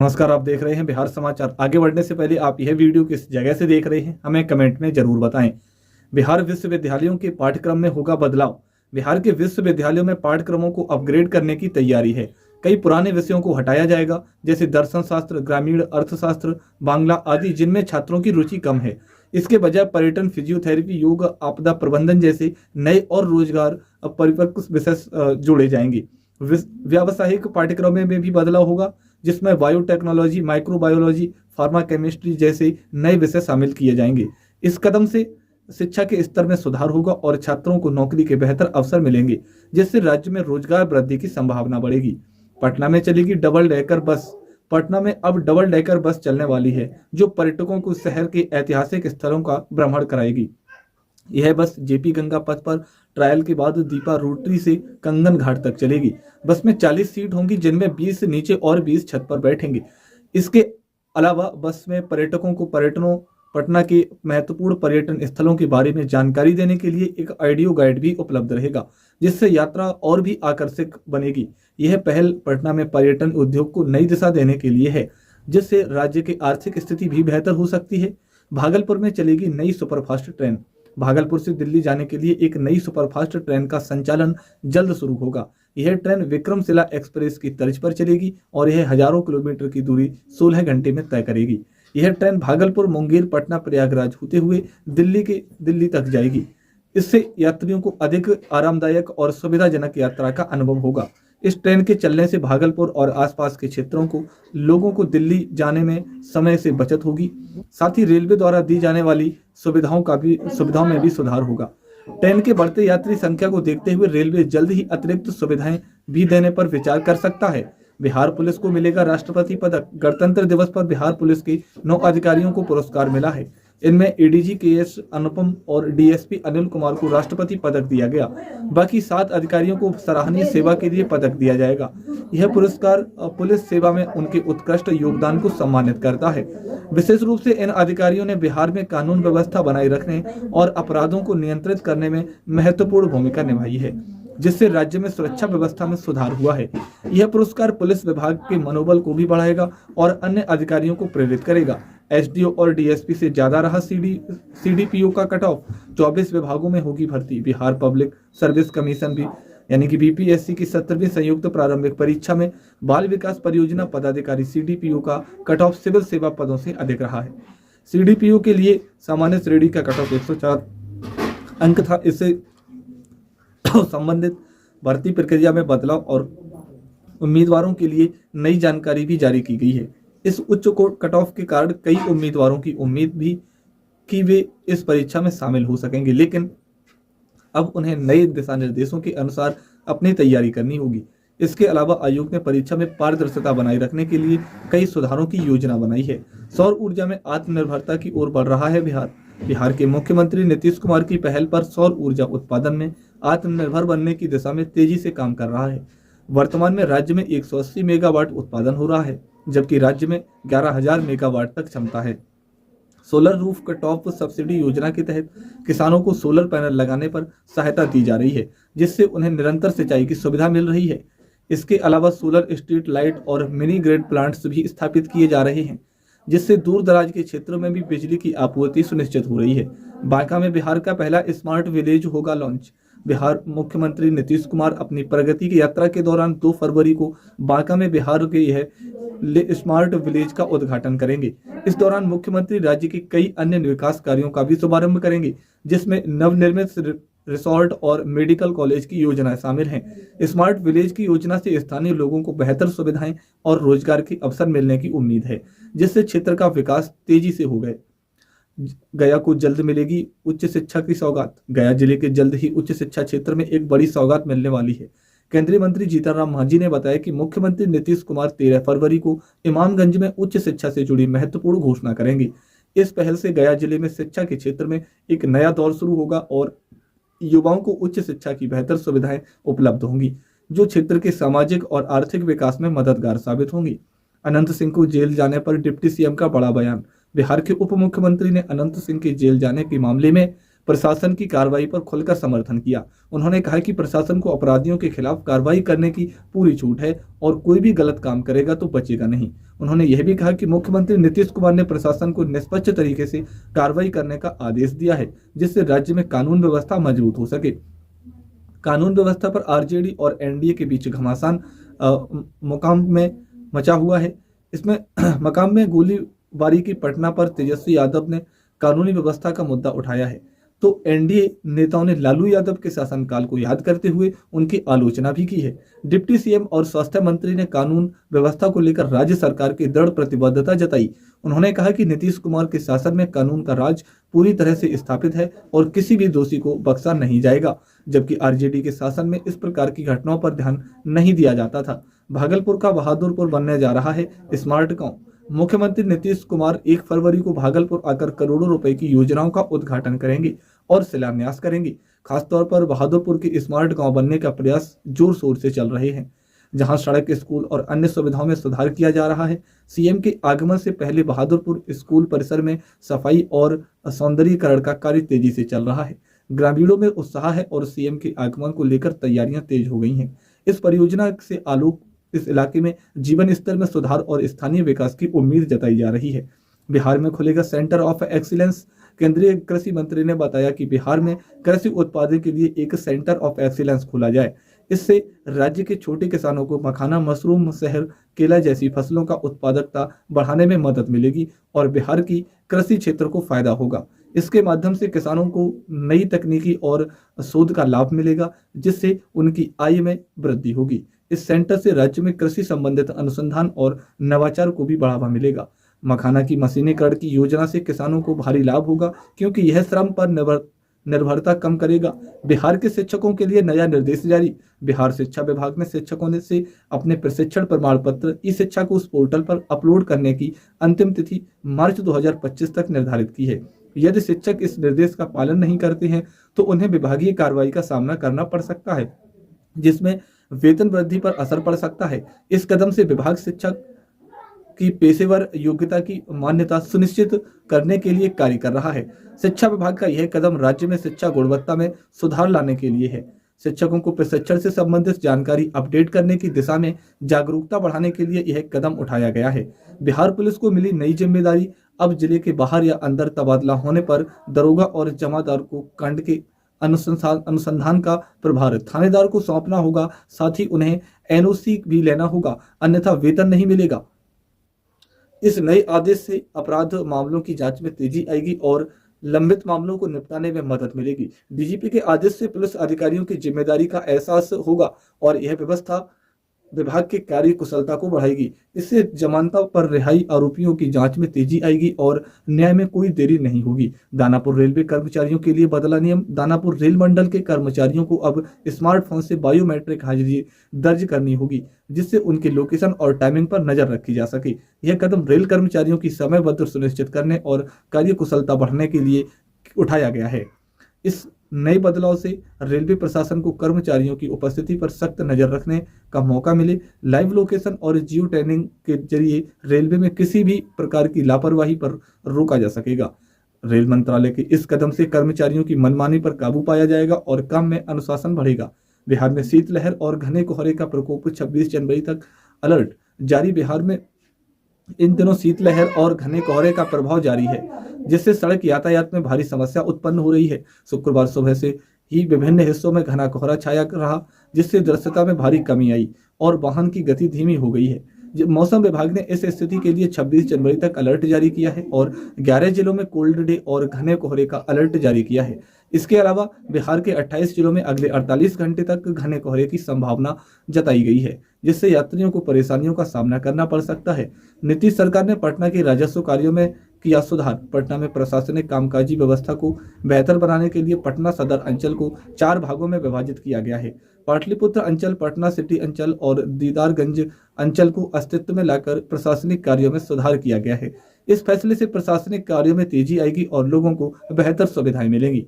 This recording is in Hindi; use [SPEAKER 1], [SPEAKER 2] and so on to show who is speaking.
[SPEAKER 1] नमस्कार, आप देख रहे हैं बिहार समाचार। आगे बढ़ने से पहले आप यह वीडियो किस जगह से देख रहे हैं हमें कमेंट में जरूर बताएं। बिहार विश्वविद्यालयों के पाठ्यक्रम में होगा बदलाव। बिहार के विश्वविद्यालयों में पाठ्यक्रमों को अपग्रेड करने की तैयारी है। कई पुराने विषयों को हटाया जाएगा, जैसे दर्शन शास्त्र, ग्रामीण अर्थशास्त्र, बांग्ला आदि, जिनमें छात्रों की रुचि कम है। इसके बजाय पर्यटन, फिजियोथेरेपी, योग, आपदा प्रबंधन जैसे नए और रोजगार परिपक्व विषय जोड़े जाएंगे। व्यावसायिक पाठ्यक्रमों में भी बदलाव होगा, जिसमें बायोटेक्नोलॉजी, माइक्रोबायोलॉजी, फार्मा केमिस्ट्री जैसे नए विषय शामिल किए जाएंगे। इस कदम से शिक्षा के स्तर में सुधार होगा और छात्रों को नौकरी के बेहतर अवसर मिलेंगे, जिससे राज्य में रोजगार वृद्धि की संभावना बढ़ेगी। पटना में चलेगी डबल डेकर बस। पटना में अब डबल डेकर बस चलने वाली है, जो पर्यटकों को शहर के ऐतिहासिक स्थलों का भ्रमण कराएगी। यह बस जेपी गंगा पथ पर ट्रायल के बाद दीपा रोटरी से कंगन घाट तक चलेगी। बस में 40 सीट होंगी, जिनमें 20 नीचे और 20 छत पर बैठेंगे। इसके अलावा बस में पर्यटकों को पटना के महत्वपूर्ण पर्यटन स्थलों के बारे में जानकारी देने के लिए एक ऑडियो गाइड भी उपलब्ध रहेगा, जिससे यात्रा और भी आकर्षक बनेगी। यह पहल पटना में पर्यटन उद्योग को नई दिशा देने के लिए है, जिससे राज्य की आर्थिक स्थिति भी बेहतर हो सकती है। भागलपुर में चलेगी नई सुपरफास्ट ट्रेन। भागलपुर से दिल्ली जाने के लिए एक नई सुपरफास्ट ट्रेन का संचालन जल्द शुरू होगा। यह ट्रेन विक्रमशिला एक्सप्रेस की तर्ज पर चलेगी और यह हजारों किलोमीटर की दूरी 16 घंटे में तय करेगी। यह ट्रेन भागलपुर, मुंगेर, पटना, प्रयागराज होते हुए दिल्ली तक जाएगी। इससे यात्रियों को अधिक आरामदायक और सुविधाजनक यात्रा का अनुभव होगा। इस ट्रेन के चलने से भागलपुर और आसपास के क्षेत्रों को लोगों को दिल्ली जाने में समय से बचत होगी। साथ ही रेलवे द्वारा दी जाने वाली सुविधाओं में भी सुधार होगा। ट्रेन के बढ़ते यात्री संख्या को देखते हुए रेलवे जल्द ही अतिरिक्त सुविधाएं भी देने पर विचार कर सकता है। बिहार पुलिस को मिलेगा राष्ट्रपति पदक। गणतंत्र दिवस पर बिहार पुलिस के 9 अधिकारियों को पुरस्कार मिला है। इनमें एडीजी केएस अनुपम और डीएसपी अनिल कुमार को राष्ट्रपति पदक दिया गया। बाकी 7 अधिकारियों को सराहनीय सेवा के लिए पदक दिया जाएगा। यह पुरस्कार पुलिस सेवा में उनके उत्कृष्ट योगदान को सम्मानित करता है। विशेष रूप से इन अधिकारियों ने बिहार में कानून व्यवस्था बनाए रखने और अपराधों को नियंत्रित करने में महत्वपूर्ण भूमिका निभाई है, जिससे राज्य में सुरक्षा व्यवस्था में सुधार हुआ है। यह पुरस्कार पुलिस विभाग के मनोबल को भी बढ़ाएगा और अन्य अधिकारियों को प्रेरित करेगा। एसडीओ और डीएसपी से ज्यादा रहा सीडीपीओ का कट ऑफ। 24 विभागों में होगी भर्ती। बिहार पब्लिक सर्विस कमीशन भी यानी कि बीपीएससी की 17वीं संयुक्त प्रारंभिक परीक्षा में बाल विकास परियोजना पदाधिकारी सीडीपीओ का कट ऑफ सिविल सेवा पदों से अधिक रहा है। सीडीपीओ के लिए सामान्य श्रेणी का कट ऑफ 104 अंक था। इससे संबंधित भर्ती प्रक्रिया में बदलाव और उम्मीदवारों के लिए नई जानकारी भी जारी की गई है। इस उच्च कट ऑफ के कारण कई उम्मीदवारों की उम्मीद भी कि वे इस परीक्षा में शामिल हो सकेंगे, लेकिन अब उन्हें नए दिशा निर्देशों के अनुसार अपनी तैयारी करनी होगी। इसके अलावा आयोग ने परीक्षा में पारदर्शिता बनाए रखने के लिए कई सुधारों की योजना बनाई है। सौर ऊर्जा में आत्मनिर्भरता की ओर बढ़ रहा है बिहार। बिहार के मुख्यमंत्री नीतीश कुमार की पहल पर सौर ऊर्जा उत्पादन में आत्मनिर्भर बनने की दिशा में तेजी से काम कर रहा है। वर्तमान में राज्य में 180 मेगावाट उत्पादन हो रहा है, जबकि राज्य में 11,000 मेगावाट तक क्षमता है। सोलर रूफ टॉप सब्सिडी योजना के तहत किसानों को सोलर पैनल लगाने पर सहायता दी जा रही है, जिससे उन्हें निरंतर सिंचाई की सुविधा मिल रही है। इसके अलावा सोलर स्ट्रीट लाइट और मिनी ग्रिड प्लांट्स भी स्थापित किए जा रहे हैं, जिससे दूर दराज के क्षेत्रों में भी बिजली की आपूर्ति सुनिश्चित हो रही है। बांका में बिहार का पहला स्मार्ट विलेज होगा लॉन्च। बिहार मुख्यमंत्री नीतीश कुमार अपनी प्रगति की यात्रा के दौरान 2 फरवरी को बांका में बिहार के यह स्मार्ट विलेज का उद्घाटन करेंगे। इस दौरान मुख्यमंत्री राज्य के कई अन्य विकास कार्यों का भी शुभारंभ करेंगे, जिसमें नवनिर्मित रिसोर्ट और मेडिकल कॉलेज की योजनाएं शामिल हैं। स्मार्ट विलेज की योजना से स्थानीय लोगों को बेहतर सुविधाएं और रोजगार के अवसर मिलने की उम्मीद है, जिससे क्षेत्र का विकास तेजी से हो गए। गया को जल्द मिलेगी उच्च शिक्षा की सौगात। गया जिले के जल्द ही उच्च शिक्षा क्षेत्र में एक बड़ी सौगात मिलने वाली है। केंद्रीय मंत्री जीतनराम मांझी ने बताया कि मुख्यमंत्री नीतीश कुमार 13 फरवरी को इमामगंज में उच्च शिक्षा से जुड़ी महत्वपूर्ण घोषणा करेंगे। इस पहल से गया जिले में शिक्षा के क्षेत्र में एक नया दौर शुरू होगा और युवाओं को उच्च शिक्षा की बेहतर सुविधाएं उपलब्ध होंगी, जो क्षेत्र के सामाजिक और आर्थिक विकास में मददगार साबित होंगी। अनंत सिंह को जेल जाने पर डिप्टी सीएम का बड़ा बयान। बिहार के उप मुख्यमंत्री ने अनंत सिंह के जेल जाने के मामले में प्रशासन की कार्रवाई पर खुलकर समर्थन किया। उन्होंने कहा कि प्रशासन को अपराधियों के खिलाफ कार्रवाई करने की पूरी छूट है और कोई भी गलत काम करेगा तो बचेगा नहीं। उन्होंने यह भी कहा कि मुख्यमंत्री नीतीश कुमार ने प्रशासन को निष्पक्ष तरीके से कार्रवाई करने का आदेश दिया है, जिससे राज्य में कानून व्यवस्था मजबूत हो सके। कानून व्यवस्था पर आरजेडी और एनडीए के बीच घमासान मुकाम में मचा हुआ है। इसमें मकाम में गोलीबारी की घटना पर तेजस्वी यादव ने कानूनी व्यवस्था का मुद्दा उठाया है, तो एनडीए नेताओं ने लालू यादव के शासनकाल को याद करते हुए उनकी आलोचना भी की है। डिप्टी सीएम और स्वास्थ्य मंत्री ने कानून व्यवस्था को लेकर राज्य सरकार की दृढ़ प्रतिबद्धता जताई। उन्होंने कहा कि नीतीश कुमार के शासन में कानून का राज पूरी तरह से स्थापित है और किसी भी दोषी को बख्शा नहीं जाएगा, जबकि आरजेडी के शासन में इस प्रकार की घटनाओं पर ध्यान नहीं दिया जाता था। भागलपुर का बहादुरपुर बनने जा रहा है स्मार्ट गांव। मुख्यमंत्री नीतीश कुमार 1 फरवरी को भागलपुर आकर करोड़ों रुपए की योजनाओं का उद्घाटन करेंगे और शिलान्यास करेंगे। खासतौर पर बहादुरपुर के स्मार्ट गांव बनने का प्रयास जोर शोर से चल रहे हैं, जहां सड़क, स्कूल और अन्य सुविधाओं में सुधार किया जा रहा है। सीएम के आगमन से पहले बहादुरपुर स्कूल परिसर में सफाई और सौंदर्यीकरण का कार्य तेजी से चल रहा है। ग्रामीणों में उत्साह है और सीएम के आगमन को लेकर तैयारियां तेज हो गई हैं। इस परियोजना से इस इलाके में जीवन स्तर में सुधार और स्थानीय विकास की उम्मीद जताई जा रही है। बिहार में खुलेगा सेंटर ऑफ एक्सीलेंस। केंद्रीय कृषि मंत्री ने बताया कि बिहार में कृषि उत्पादन के लिए एक सेंटर ऑफ एक्सीलेंस खोला जाए। इससे राज्य के छोटे किसानों को मखाना, मशरूम, शहर, केला जैसी फसलों का उत्पादकता बढ़ाने में मदद मिलेगी और बिहार की कृषि क्षेत्र को फायदा होगा। इसके माध्यम से किसानों को नई तकनीकी और शोध का लाभ मिलेगा, जिससे उनकी आय में वृद्धि होगी। इस सेंटर से राज्य में कृषि संबंधित अनुसंधान और नवाचार को भी बढ़ावा मिलेगा। मखाना की मशीनीकरण की योजना से किसानों को भारी लाभ होगा, क्योंकि यह श्रम पर निर्भरता कम करेगा। बिहार के शिक्षकों के लिए नया निर्देश जारी। बिहार शिक्षा विभाग ने शिक्षकों से अपने प्रशिक्षण प्रमाण पत्र ई शिक्षा को उस पोर्टल पर अपलोड करने की अंतिम तिथि मार्च 2025 तक निर्धारित की है। यदि शिक्षक इस निर्देश का पालन नहीं करते हैं तो उन्हें विभागीय कार्रवाई का सामना करना पड़ सकता है, जिसमें वेतन वृद्धि पर असर पड़ सकता है। इस कदम से विभाग शिक्षक की पेशेवर योग्यता की मान्यता सुनिश्चित करने के लिए कार्य कर रहा है। शिक्षा विभाग का यह कदम राज्य में शिक्षा गुणवत्ता में सुधार लाने के लिए है। शिक्षकों को प्रशिक्षण से संबंधित जानकारी अपडेट करने की दिशा में जागरूकता बढ़ाने के लिए यह कदम उठाया गया है। बिहार पुलिस को मिली नई जिम्मेदारी। अब जिले के बाहर या अंदर तबादला होने पर दरोगा और जमादार को कांड के अनुसंधान का प्रभार थानेदार को सौंपना होगा। साथ ही उन्हें एनओसी भी लेना होगा, अन्यथा वेतन नहीं मिलेगा। इस नए आदेश से अपराध मामलों की जांच में तेजी आएगी और लंबित मामलों को निपटाने में मदद मिलेगी। डीजीपी के आदेश से पुलिस अधिकारियों की जिम्मेदारी का एहसास होगा और यह व्यवस्था विभाग के कार्य कुशलता को बढ़ाएगी। इससे जमानत पर रिहाई आरोपियों की जांच में तेजी आएगी और न्याय में कोई देरी नहीं होगी। दानापुर रेलवे कर्मचारियों के लिए बदला नियम। दानापुर रेल मंडल के कर्मचारियों को अब स्मार्टफोन से बायोमेट्रिक हाजिरी दर्ज करनी होगी, जिससे उनके लोकेशन और टाइमिंग पर नजर रखी जा सके। यह कदम रेल कर्मचारियों की समयबद्ध सुनिश्चित करने और कार्य कुशलता बढ़ाने के लिए उठाया गया है। इस नए बदलाव से रेलवे प्रशासन को कर्मचारियों की उपस्थिति पर सख्त नजर रखने का मौका मिले। लाइव लोकेशन और जियो टैगिंग के जरिए रेलवे में किसी भी प्रकार की लापरवाही पर रोका जा सकेगा। रेल मंत्रालय के इस कदम से कर्मचारियों की मनमानी पर काबू पाया जाएगा और काम में अनुशासन बढ़ेगा। बिहार में शीतलहर और घने कोहरे का प्रकोप 26 जनवरी तक अलर्ट जारी। बिहार में इन दिनों शीतलहर और घने कोहरे का प्रभाव जारी है, जिससे सड़क यातायात में भारी समस्या उत्पन्न हो रही है। शुक्रवार सुबह से ही विभिन्न हिस्सों में घना कोहरा छाया रहा, जिससे दृश्यता में भारी कमी आई और वाहन की गति धीमी हो गई है। मौसम विभाग ने इस स्थिति के लिए 26 जनवरी तक अलर्ट जारी किया है और 11 जिलों में कोल्ड डे और घने कोहरे का अलर्ट जारी किया है। इसके अलावा बिहार के 28 जिलों में अगले 48 घंटे तक घने कोहरे की संभावना जताई गई है, जिससे यात्रियों को परेशानियों का सामना करना पड़ सकता है। नीतीश सरकार ने पटना के राजस्व कार्यों में किया सुधार। पटना में प्रशासनिक कामकाजी व्यवस्था को बेहतर बनाने के लिए पटना सदर अंचल को 4 भागों में विभाजित किया गया है। पाटलिपुत्र अंचल, पटना सिटी अंचल और दीदारगंज अंचल को अस्तित्व में लाकर प्रशासनिक कार्यों में सुधार किया गया है। इस फैसले से प्रशासनिक कार्यों में तेजी आएगी और लोगों को बेहतर सुविधाएं मिलेंगी।